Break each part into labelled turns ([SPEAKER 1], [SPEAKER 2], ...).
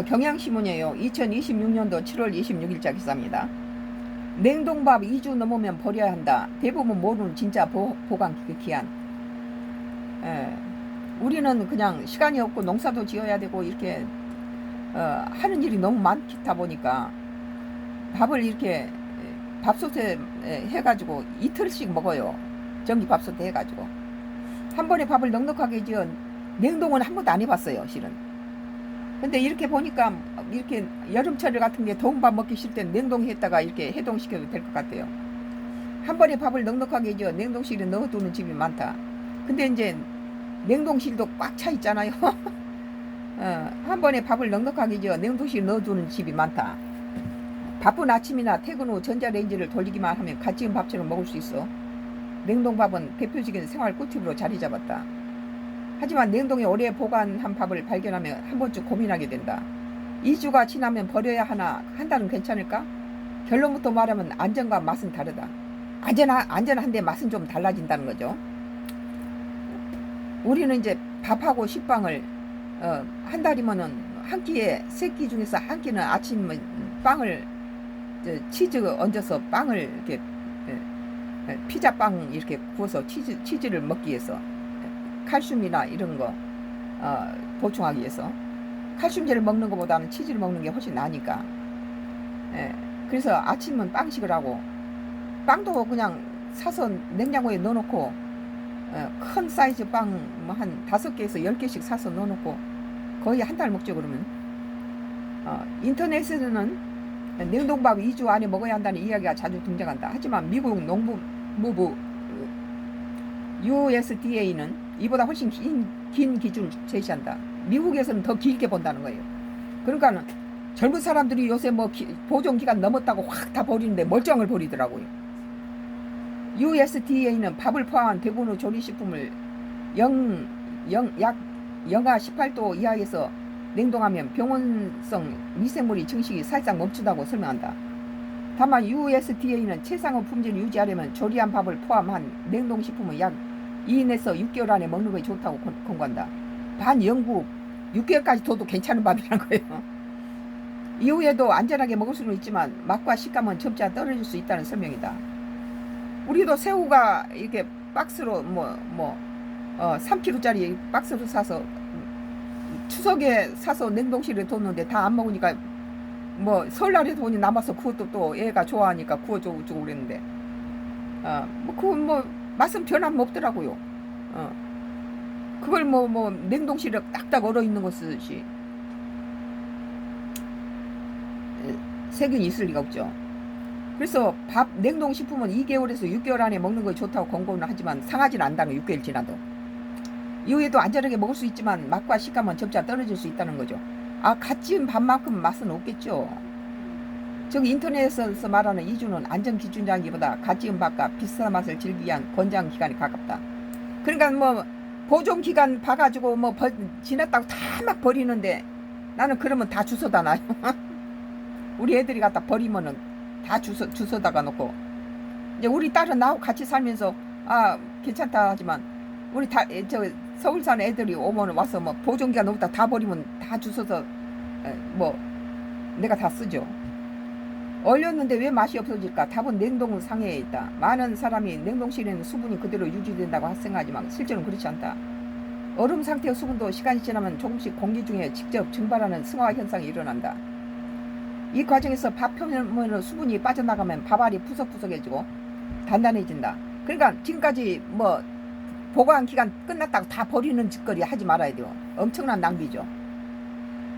[SPEAKER 1] 경향신문이에요. 2026년도 7월 26일자 기사입니다. 냉동밥 2주 넘으면 버려야 한다. 대부분 모르는 진짜 보관 기한. 우리는 그냥 시간이 없고 농사도 지어야 되고 이렇게 하는 일이 너무 많다 보니까 밥을 이렇게 밥솥에 해가지고 이틀씩 먹어요. 전기밥솥에 해가지고 한 번에 밥을 넉넉하게 지어 냉동은 한 번도 안 해봤어요, 실은. 근데 이렇게 보니까 이렇게 여름철 같은 게 더운 밥 먹기 싫을 땐 냉동했다가 이렇게 해동시켜도 될 것 같아요. 한 번에 밥을 넉넉하게 지어 냉동실에 넣어두는 집이 많다. 근데 이제 냉동실도 꽉 차 있잖아요. 한 번에 밥을 넉넉하게 지어 냉동실에 넣어두는 집이 많다. 바쁜 아침이나 퇴근 후 전자레인지를 돌리기만 하면 갓 지은 밥처럼 먹을 수 있어. 냉동밥은 대표적인 생활 꿀팁으로 자리 잡았다. 하지만 냉동에 오래 보관한 밥을 발견하면 한 번쯤 고민하게 된다. 2주가 지나면 버려야 하나, 한 달은 괜찮을까? 결론부터 말하면 안전과 맛은 다르다. 안전한데 맛은 좀 달라진다는 거죠. 우리는 이제 밥하고 식빵을 한 달이면은 한 끼에 세 끼 중에서 한 끼는 아침 빵을 치즈 얹어서 빵을 이렇게 피자빵 이렇게 구워서 치즈를 먹기 위해서 칼슘이나 이런 거 보충하기 위해서 칼슘제를 먹는 것보다는 치즈를 먹는 게 훨씬 나으니까. 그래서 아침은 빵식을 하고 빵도 그냥 사서 냉장고에 넣어놓고 큰 사이즈 빵 뭐 한 5개에서 10개씩 사서 넣어놓고 거의 한 달 먹죠. 그러면 인터넷에서는 냉동밥 2주 안에 먹어야 한다는 이야기가 자주 등장한다. 하지만 미국 농무부 USDA는 이보다 훨씬 긴 기준을 제시한다. 미국에서는 더 길게 본다는 거예요. 그러니까 젊은 사람들이 요새 뭐 보존기간 넘었다고 확 다 버리는데 멀쩡을 버리더라고요. USDA는 밥을 포함한 대부분의 조리식품을 약 영하 18도 이하에서 냉동하면 병원성 미생물이 증식이 사실상 멈춘다고 설명한다. 다만 USDA는 최상의 품질을 유지하려면 조리한 밥을 포함한 냉동식품은 약 2에서 6개월 안에 먹는 것이 좋다고 권고한다. 반영국 6개월까지 둬도 괜찮은 밥이라는 거예요. 이후에도 안전하게 먹을 수는 있지만 맛과 식감은 점차 떨어질 수 있다는 설명이다. 우리도 새우가 이렇게 박스로 3kg짜리 박스로 사서 추석에 사서 냉동실에 뒀는데 다 안 먹으니까 뭐 설날에 돈이 남아서 그것도 또 애가 좋아하니까 구워주고 그랬는데 그건 뭐 맛은 변함없더라고요. 그걸 뭐 냉동실에 딱딱 얼어 있는 것이 세균이 있을 리가 없죠. 그래서 밥 냉동식품은 2개월에서 6개월 안에 먹는 것이 좋다고 권고는 하지만 상하지는 않다는 6개월 지나도. 이후에도 안전하게 먹을 수 있지만 맛과 식감은 점차 떨어질 수 있다는 거죠. 갓 지은 밥만큼 맛은 없겠죠. 저기 인터넷에서 말하는 2주는 안전기준이라기보다 갓 지은 밥과 비슷한 맛을 즐기기 위한 권장기간에 가깝다. 그러니까 뭐 보존기간 봐가지고 뭐 지났다고 다 막 버리는데 나는 그러면 다 주워다 놔요. 우리 애들이 갖다 버리면은 다 주워다가 놓고 이제 우리 딸은 나하고 같이 살면서 괜찮다 하지만 우리 서울 사는 애들이 오면 와서 뭐 보존기간 넘었다 다 버리면 다 주워서 뭐 내가 다 쓰죠. 얼렸는데 왜 맛이 없어질까? 답은 냉동 상해에 있다. 많은 사람이 냉동실에는 수분이 그대로 유지된다고 생각하지만 실제로는 그렇지 않다. 얼음 상태의 수분도 시간이 지나면 조금씩 공기 중에 직접 증발하는 승화 현상이 일어난다. 이 과정에서 밥 표면으로 수분이 빠져나가면 밥알이 푸석푸석해지고 단단해진다. 그러니까 지금까지 뭐 보관 기간 끝났다고 다 버리는 짓거리 하지 말아야 돼요. 엄청난 낭비죠.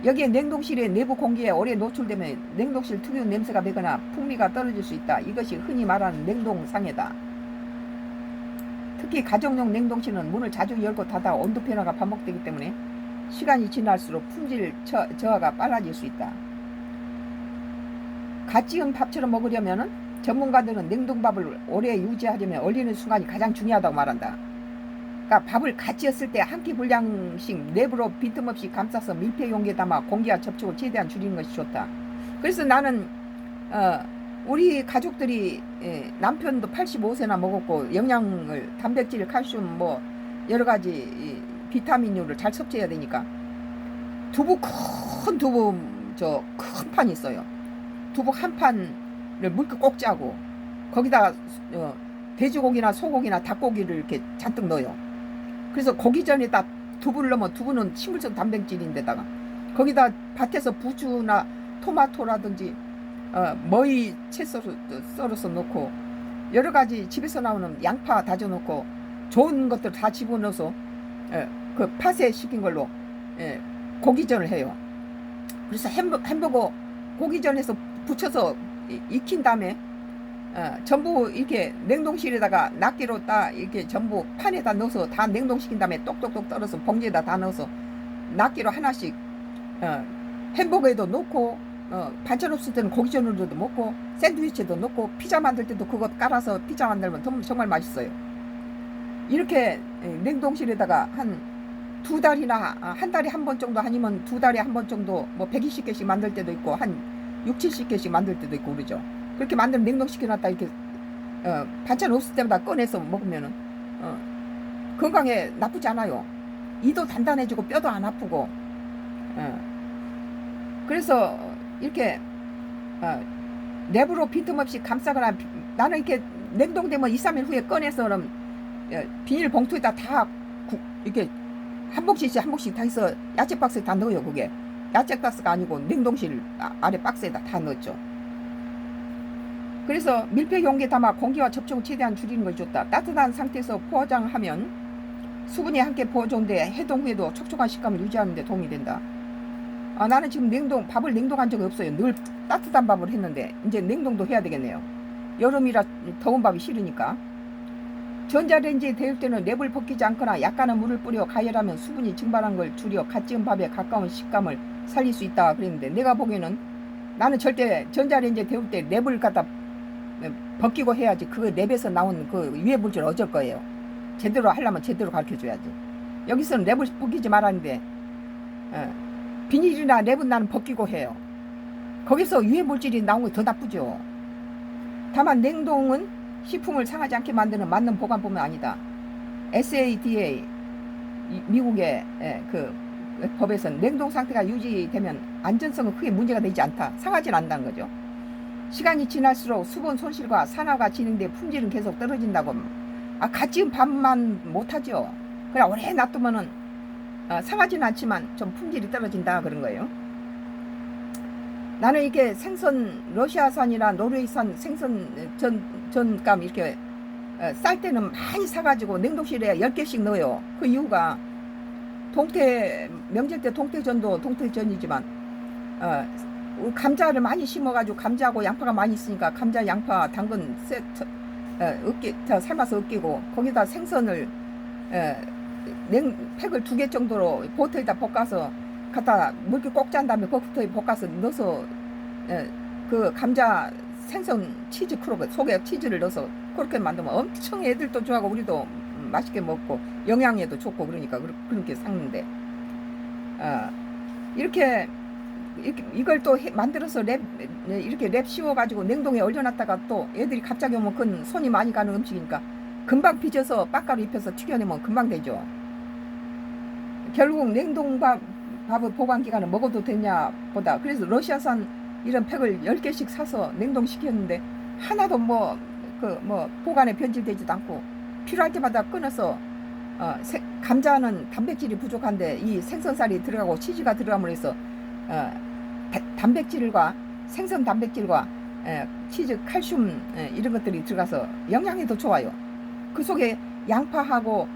[SPEAKER 1] 여기에 냉동실의 내부 공기에 오래 노출되면 냉동실 특유 냄새가 배거나 풍미가 떨어질 수 있다. 이것이 흔히 말하는 냉동상해다. 특히 가정용 냉동실은 문을 자주 열고 닫아 온도 변화가 반복되기 때문에 시간이 지날수록 품질 저하가 빨라질 수 있다. 갓 지은 밥처럼 먹으려면 전문가들은 냉동밥을 오래 유지하려면 얼리는 순간이 가장 중요하다고 말한다. 그러니까 밥을 갓 지었을 때 한 끼 분량씩 내부로 빈틈없이 감싸서 밀폐 용기에 담아 공기와 접촉을 최대한 줄이는 것이 좋다. 그래서 나는 우리 가족들이 남편도 85세나 먹었고 영양을 단백질, 칼슘 뭐 여러 가지 비타민류를 잘 섭취해야 되니까 두부 큰 두부 큰 판이 있어요. 두부 한 판을 물기 꼭 짜고 거기다가 돼지고기나 소고기나 닭고기를 이렇게 잔뜩 넣어요. 그래서 고기전에다 두부를 넣으면 두부는 식물성 단백질인데다가 거기다 밭에서 부추나 토마토라든지 머위 채 썰어서 넣고 여러 가지 집에서 나오는 양파 다져 넣고 좋은 것들 다 집어넣어서 그 팥에 시킨 걸로 고기전을 해요. 그래서 햄버거 고기전에서 부쳐서 익힌 다음에 전부 이렇게 냉동실에다가 낱개로 딱 이렇게 전부 판에다 넣어서 다 냉동시킨 다음에 똑똑똑 떨어서 봉지에다 다 넣어서 낱개로 하나씩 햄버거에도 넣고 반찬 없을 때는 고기전으로도 먹고 샌드위치에도 넣고 피자 만들 때도 그거 깔아서 피자 만들면 정말 맛있어요. 이렇게 냉동실에다가 한 2달이나 한 달에 한 번 정도 아니면 2달에 한 번 정도 뭐 120개씩 만들 때도 있고 한 6, 70개씩 만들 때도 있고 그러죠. 그렇게 만들면 냉동시켜놨다 이렇게 반찬 없을 때마다 꺼내서 먹으면은 건강에 나쁘지 않아요. 이도 단단해지고 뼈도 안 아프고 그래서 이렇게 랩으로 빈틈없이 감싸거나 나는 이렇게 냉동되면 2, 3일 후에 꺼내서 그럼 비닐 봉투에다 다 이렇게 한 봉씩 다 해서 야채 박스에 다 넣어요. 그게 야채 박스가 아니고 냉동실 아래 박스에다 다 넣었죠. 그래서 밀폐 용기에 담아 공기와 접촉을 최대한 줄이는 걸 좋다. 따뜻한 상태에서 포장하면 수분이 함께 보존돼 해동 후에도 촉촉한 식감을 유지하는 데 도움이 된다. 나는 지금 밥을 냉동한 적이 없어요. 늘 따뜻한 밥을 했는데 이제 냉동도 해야 되겠네요. 여름이라 더운 밥이 싫으니까. 전자레인지에 데울 때는 랩을 벗기지 않거나 약간의 물을 뿌려 가열하면 수분이 증발한 걸 줄여 갓 지은 밥에 가까운 식감을 살릴 수 있다 그랬는데 내가 보기에는 나는 절대 전자레인지에 데울 때 랩을 갖다 벗기고 해야지. 그 랩에서 나온 그 유해 물질 어쩔 거예요. 제대로 하려면 제대로 가르쳐 줘야지. 여기서는 랩을 벗기지 말았는데 비닐이나 랩은 나는 벗기고 해요. 거기서 유해 물질이 나온 게 더 나쁘죠. 다만 냉동은 식품을 상하지 않게 만드는 맞는 보관법은 아니다. SADA 미국의 그 법에서는 냉동 상태가 유지되면 안전성은 크게 문제가 되지 않다. 상하지 않는다는 거죠. 시간이 지날수록 수분 손실과 산화가 진행돼 품질은 계속 떨어진다고. 갓 지은 밥만 못하죠. 그냥 오래 놔두면은 상하지는 않지만 좀 품질이 떨어진다 그런 거예요. 나는 이렇게 생선 러시아산이나 노르웨이산 생선 전감 이렇게 쌀 때는 많이 사가지고 냉동실에 10개씩 넣어요. 그 이유가 명절 때 동태전도 동태전이지만 감자를 많이 심어가지고 감자하고 양파가 많이 있으니까 감자, 양파, 당근 삶아서 으깨고 거기다 생선을 팩을 2개 정도로 보트에다 볶아서 갖다 물기 꼭 짠 다음에 버터에 볶아서 넣어서 그 감자 생선 치즈 크로켓 속에 치즈를 넣어서 그렇게 만들면 엄청 애들도 좋아하고 우리도 맛있게 먹고 영양에도 좋고 그러니까 그렇게 샀는데 이렇게 이걸 또 만들어서 이렇게 랩 씌워가지고 냉동에 얼려놨다가 또 애들이 갑자기 오면 그건 손이 많이 가는 음식이니까 금방 빚어서 빡가루 입혀서 튀겨내면 금방 되죠. 결국 냉동밥의 보관기간은 먹어도 되냐 보다. 그래서 러시아산 이런 팩을 10개씩 사서 냉동시켰는데 하나도 보관에 변질되지도 않고 필요할 때마다 끊어서 감자는 단백질이 부족한데 이 생선살이 들어가고 치즈가 들어감으로 해서 단백질과 생선 단백질과 치즈, 칼슘 이런 것들이 들어가서 영양에도 좋아요. 그 속에 양파하고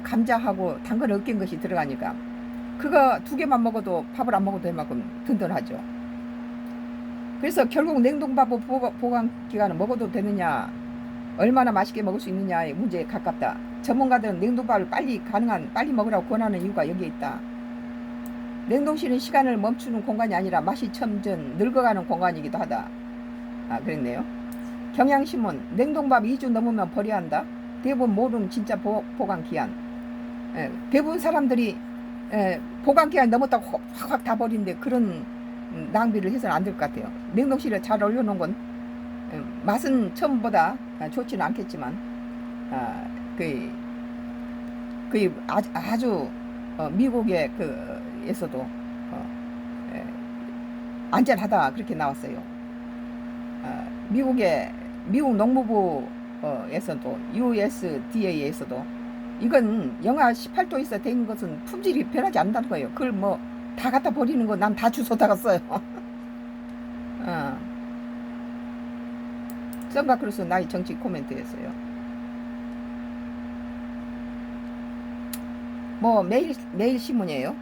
[SPEAKER 1] 감자하고 당근을 으깬 것이 들어가니까 그거 2개만 먹어도 밥을 안 먹어도 될 만큼 든든하죠. 그래서 결국 냉동밥의 보관 기간은 먹어도 되느냐, 얼마나 맛있게 먹을 수 있느냐의 문제에 가깝다. 전문가들은 냉동밥을 빨리 먹으라고 권하는 이유가 여기에 있다. 냉동실은 시간을 멈추는 공간이 아니라 맛이 점점 늙어가는 공간이기도 하다. 그랬네요. 경향신문, 냉동밥 2주 넘으면 버려야 한다. 대부분 모르는 진짜 보관 기한. 대부분 사람들이 보관 기한 넘었다고 확 다 버리는데 그런 낭비를 해서는 안 될 것 같아요. 냉동실에 잘 얼려놓은 건 맛은 처음보다 좋지는 않겠지만 아주 미국의 에서도 안전하다 그렇게 나왔어요. 미국 농무부에서도 USDA에서도 이건 영하 18도에서 된 것은 품질이 변하지 않는다는 거예요. 그걸 뭐 다 갖다 버리는 거 난 다 주워다가 써요. 썬바크루스 나의 정치 코멘트였어요. 뭐 매일 신문이에요.